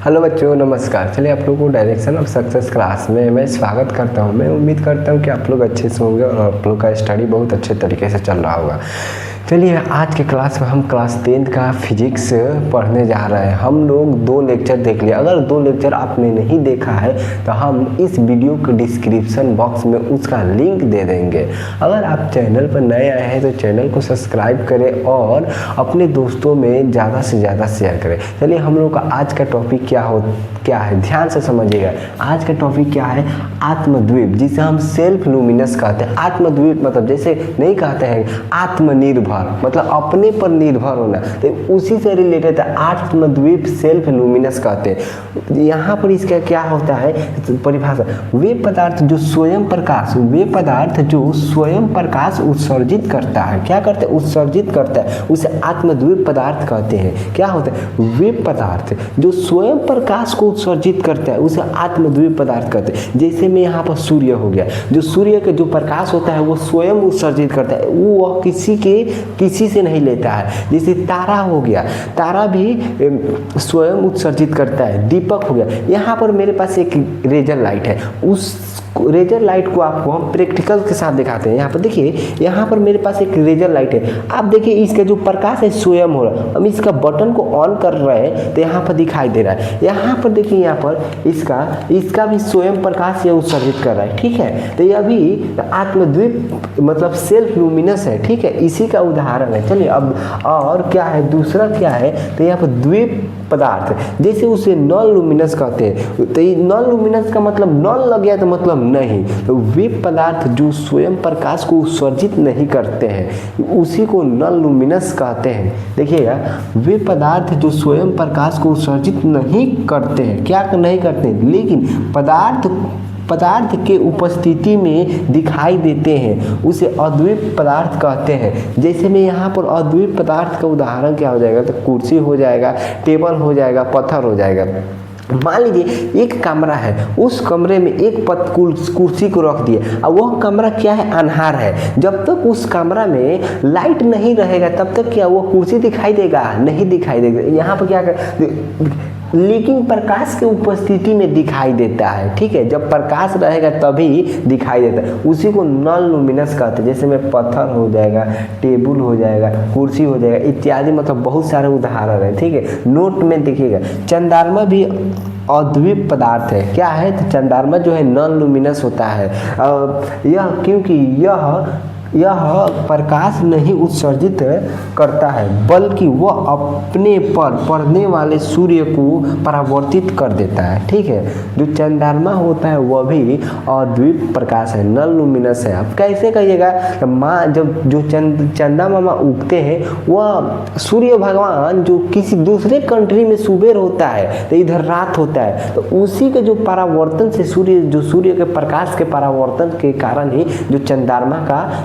Hello बच्चों, नमस्कार। चलिए आप लोगों को डायरेक्शन ऑफ सक्सेस क्लास में मैं स्वागत करता हूं। मैं उम्मीद करता हूं कि आप लोग अच्छे से होंगे और आप लोग का स्टडी बहुत अच्छे तरीके से चल रहा होगा। चलिए आज के क्लास में हम क्लास 10th का फिजिक्स पढ़ने जा रहे हैं। हम लोग 2 लेक्चर देख लिए। अगर 2 लेक्चर आपने नहीं देखा है तो हम इस वीडियो के डिस्क्रिप्शन बॉक्स में उसका लिंक दे देंगे। अगर आप चैनल पर नए आए हैं तो चैनल को सब्सक्राइब करें और अपने दोस्तों में ज़्यादा से ज़्यादा शेयर करें। चलिए हम लोग का आज का टॉपिक क्या है ध्यान से समझिएगा। आज का टॉपिक क्या है? आत्मद्वीप, जिसे हम सेल्फ लुमिनस कहते हैं। आत्मद्वीप मतलब जैसे नहीं कहते हैं आत्मनिर्भर, मतलब अपने पर निर्भर होना, तो उसी से रिलेटेड है। आत्मद्वीप सेल्फ लुमिनस कहते हैं। यहाँ पर इसका क्या होता है परिभाषा? वे पदार्थ जो स्वयं प्रकाश उत्सर्जित करता है। क्या करते हैं? उत्सर्जित करता है, उसे आत्मद्वीप पदार्थ कहते हैं। क्या होता है? वे पदार्थ जो स्वयं प्रकाश को उत्सर्जित करता है उसे आत्मद्वीप पदार्थ कहते हैं। जैसे में यहाँ पर सूर्य हो गया, जो सूर्य का जो प्रकाश होता है वो स्वयं उत्सर्जित करता है, वो किसी से नहीं लेता है। जैसे तारा हो गया, तारा भी स्वयं उत्सर्जित करता है। दीपक हो गया। यहाँ पर मेरे पास एक रेजर लाइट है, उस रेजर लाइट को आपको हम प्रैक्टिकल के साथ दिखाते हैं। यहाँ पर देखिए, यहाँ पर मेरे पास एक रेजर लाइट है। आप देखिए इसका जो प्रकाश है स्वयं हो रहा है। हम इसका बटन को ऑन कर रहे हैं तो यहाँ पर दिखाई दे रहा है। यहाँ पर देखिए, यहाँ पर इसका भी स्वयं प्रकाश ये उत्सर्जित कर रहा है। ठीक है, तो यह भी आत्मद्वीप मतलब सेल्फ लुमिनस है। ठीक है, इसी का उदाहरण है। चलिए अब और क्या है, दूसरा क्या है, तो यहाँ पर द्वीप पदार्थ, जैसे उसे नॉन लुमिनस कहते हैं। तो ये नॉन लुमिनस का मतलब नॉन लग गया तो मतलब नहीं, तो वे पदार्थ जो स्वयं प्रकाश को उत्सर्जित नहीं करते हैं उसी को नॉन लुमिनस कहते हैं। देखिएगा, वे पदार्थ जो स्वयं प्रकाश को उत्सर्जित नहीं करते हैं, क्या नहीं करते हैं, लेकिन पदार्थ के उपस्थिति में दिखाई देते हैं, उसे अद्वीप पदार्थ कहते हैं। जैसे में यहाँ पर अद्वीप पदार्थ का उदाहरण क्या हो जाएगा, तो कुर्सी हो जाएगा, टेबल हो जाएगा, पत्थर हो जाएगा। मान लीजिए एक कमरा है, उस कमरे में एक कुर्सी को रख दिए और वह कमरा क्या है, अन्हार है। जब तक उस कमरा में लाइट नहीं रहेगा तब तक क्या वो कुर्सी दिखाई देगा? नहीं दिखाई देगा। यहाँ पर क्या लेकिन प्रकाश के उपस्थिति में दिखाई देता है। ठीक है, जब प्रकाश रहेगा तभी दिखाई देता है, उसी को नॉन लुमिनस कहते हैं। जैसे में पत्थर हो जाएगा, टेबल हो जाएगा, कुर्सी हो जाएगा इत्यादि, मतलब बहुत सारे उदाहरण है। ठीक है, नोट में देखिएगा, चंद्रमा भी अद्वीप पदार्थ है। क्या है? तो चंद्रमा जो है नॉन लुमिनस होता है। यह क्योंकि यह प्रकाश नहीं उत्सर्जित करता है, बल्कि वह अपने पर पड़ने वाले सूर्य को परावर्तित कर देता है। ठीक है, जो चंद्रमा होता है वह भी अद्वीप प्रकाश है, नॉन लुमिनस है। अब कैसे कहिएगा, तो जब जो चंदा मामा उगते हैं वह सूर्य भगवान जो किसी दूसरे कंट्री में सुबह होता है तो इधर रात होता है, तो उसी के जो परावर्तन से सूर्य के प्रकाश के परावर्तन के कारण ही जो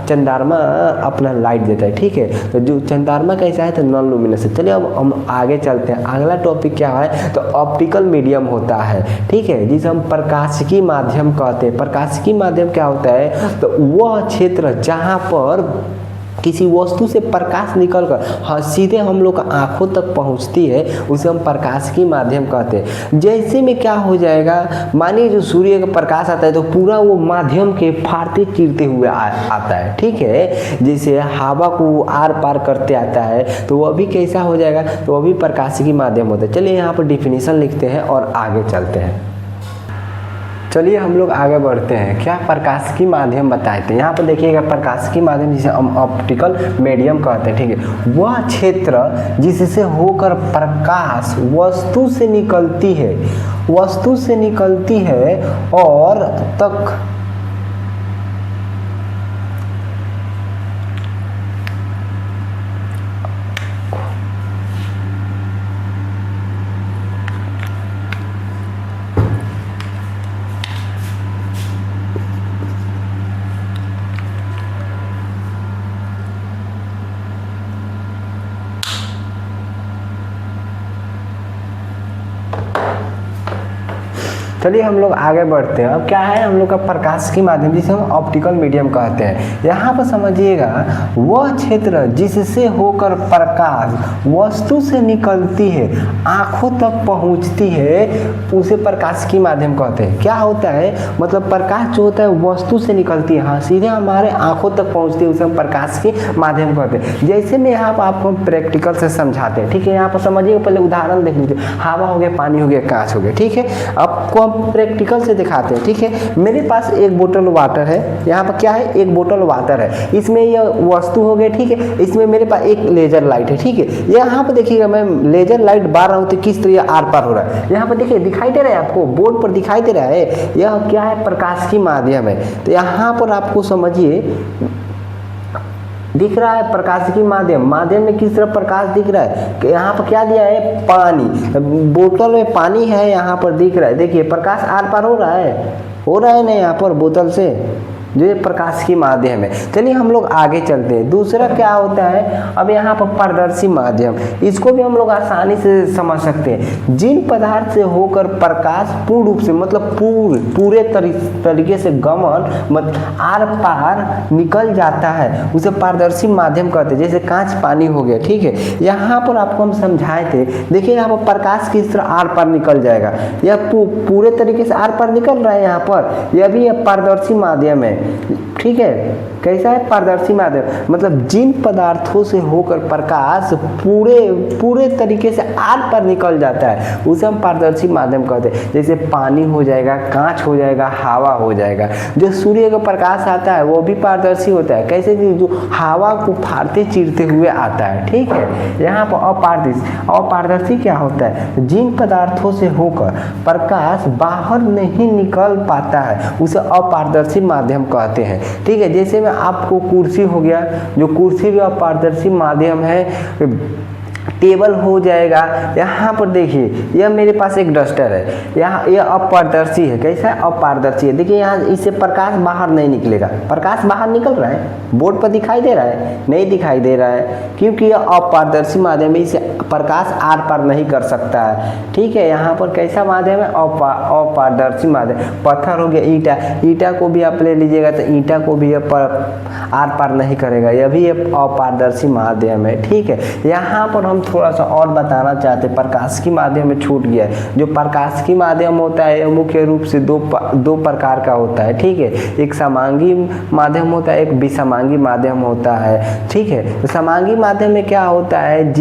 चंद्रमा अपना लाइट देता है। ठीक है, तो जो चंद्रमा कैसा है, तो नॉन लुमिनस है। चलिए अब हम आगे चलते हैं। अगला टॉपिक क्या है, तो ऑप्टिकल मीडियम होता है। ठीक है, जिसे हम प्रकाशिकी माध्यम कहते हैं। प्रकाशिकी माध्यम क्या होता है, तो वह क्षेत्र जहाँ पर किसी वस्तु से प्रकाश निकलकर सीधे हम लोग आंखों तक पहुंचती है, उसे हम प्रकाशिकी माध्यम कहते हैं। जैसे में क्या हो जाएगा, मानिए जो सूर्य का प्रकाश आता है तो पूरा वो माध्यम के फाड़ते चीरते हुए आता है। ठीक है, जैसे हवा को आर पार करते आता है तो वह भी कैसा हो जाएगा, तो वह भी प्रकाशिकी माध्यम होता है। चलिए यहाँ पर डिफिनीशन लिखते हैं और आगे चलते हैं। चलिए हम लोग आगे बढ़ते हैं। क्या प्रकाशिकी माध्यम बताए थे, यहाँ पर देखिएगा प्रकाशिकी माध्यम जिसे हम ऑप्टिकल मीडियम कहते हैं। ठीक है, वह क्षेत्र जिससे होकर प्रकाश वस्तु से निकलती है और तक चलिए हम लोग आगे बढ़ते हैं। अब क्या है हम लोग का प्रकाश के माध्यम, जिसे हम ऑप्टिकल मीडियम कहते हैं। यहाँ पर समझिएगा, वह क्षेत्र जिससे होकर प्रकाश वस्तु से निकलती है, आंखों तक पहुँचती है, उसे प्रकाश की माध्यम कहते हैं। क्या होता है, मतलब प्रकाश जो होता है वस्तु से निकलती है, हाँ, सीधे हमारे आंखों तक पहुँचती है, उसे हम प्रकाश के माध्यम कहते हैं। जैसे मैं यहाँ पर आपको प्रैक्टिकल से समझाते हैं, ठीक है। यहाँ पर समझिए, पहले उदाहरण देख लीजिए, हवा हो गया, पानी हो गया, कांच हो गया, ठीक है। आपको हम प्रैक्टिकल से दिखाते हैं, ठीक है। मेरे पास एक बोतल वाटर है, यहाँ पर क्या है, एक बोतल वाटर है, इसमें यह वस्तु हो गई, ठीक है। इसमें मेरे पास एक लेजर लाइट है, ठीक है। यहाँ पर देखिएगा, मैं लेजर लाइट बार रहा हूँ तो किस तरह आर पार हो रहा है। यहाँ पर देखिए, दिखाई दे रहा है आपको, बोर्ड पर दिखाई दे रहा है, यह क्या है, प्रकाश की माध्यम है। तो यहाँ पर आपको समझिए दिख रहा है प्रकाश की माध्यम में किस तरह प्रकाश दिख रहा है कि यहाँ पर क्या दिया है, पानी, बोतल में पानी है, यहाँ पर दिख रहा है। देखिए प्रकाश आर पार हो रहा है ना यहाँ पर बोतल से, जो ये प्रकाश की माध्यम है। चलिए हम लोग आगे चलते हैं। दूसरा क्या होता है, अब यहाँ पर पारदर्शी माध्यम, इसको भी हम लोग आसानी से समझ सकते हैं। जिन पदार्थ से होकर प्रकाश पूर्ण रूप से, मतलब पूरे तरीके से गमन आर पार निकल जाता है, उसे पारदर्शी माध्यम कहते हैं। जैसे कांच पानी हो गया, ठीक है। यहाँ पर आपको हम समझाए थे, देखिए यहाँ पर प्रकाश किस तरह आर पार निकल जाएगा, यह पूरे तरीके से आर पार निकल रहा है यहाँ पर, यह भी पारदर्शी माध्यम है, ठीक है। कैसा है, पारदर्शी माध्यम, मतलब जिन पदार्थों से होकर प्रकाश पूरे तरीके से आर पार निकल जाता है, उसे हम पारदर्शी माध्यम कहते हैं। जैसे पानी हो जाएगा, कांच हो जाएगा, हवा हो जाएगा। जो सूर्य का प्रकाश आता है वो भी पारदर्शी होता है। कैसे, जो हवा को फाड़ते चीरते हुए आता है, ठीक है। यहाँ पर अपारदर्शी क्या होता है, जिन पदार्थों से होकर प्रकाश बाहर नहीं निकल पाता है, उसे अपारदर्शी माध्यम कहते हैं, ठीक है। जैसे में आपको कुर्सी हो गया, जो कुर्सी भी अपारदर्शी माध्यम है। टेबल हो जाएगा। यहाँ पर देखिए, यह मेरे पास एक डस्टर है, यहाँ यह अपारदर्शी है। कैसा है, अपारदर्शी है। देखिए यहाँ इससे प्रकाश बाहर नहीं निकलेगा, प्रकाश बाहर निकल रहा है, बोर्ड पर दिखाई दे रहा है, नहीं दिखाई दे रहा है, क्योंकि यह अपारदर्शी माध्यम है, इसे प्रकाश आर पार नहीं कर सकता है, ठीक है। यहाँ पर कैसा माध्यम है, अपारदर्शी माध्यम। पत्थर हो गया, ईटा को भी आप ले लीजिएगा तो ईटा को भी आर पार नहीं करेगा, यह भी अपारदर्शी माध्यम है, ठीक है। यहाँ पर हम थोड़ा सा और बताना चाहते हैं, प्रकाश की माध्यम में छूट गया है। जो प्रकाश की माध्यम होता है यह मुख्य रूप से दो प्रकार का होता है, ठीक है। एक समांगी माध्यम होता है, एक विसमांगी माध्यम होता है, ठीक है। तो समांगी माध्यम में क्या होता है,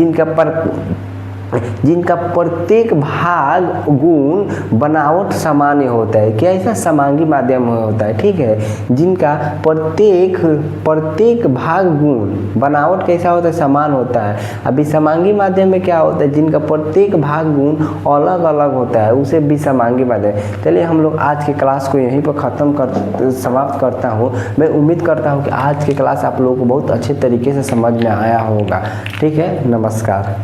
जिनका प्रत्येक भाग गुण बनावट सामान्य होता है। क्या ऐसा समांगी माध्यम में होता है, ठीक है। जिनका प्रत्येक भाग गुण बनावट कैसा होता है, समान होता है। अभी समांगी माध्यम में क्या होता है, जिनका प्रत्येक भाग गुण अलग अलग होता है, उसे विसमांगी माध्यम। चलिए हम लोग आज के क्लास को यहीं पर समाप्त करता हूँ। मैं उम्मीद करता हूँ कि आज की क्लास आप लोगों को बहुत अच्छे तरीके से समझ में आया होगा, ठीक है। नमस्कार।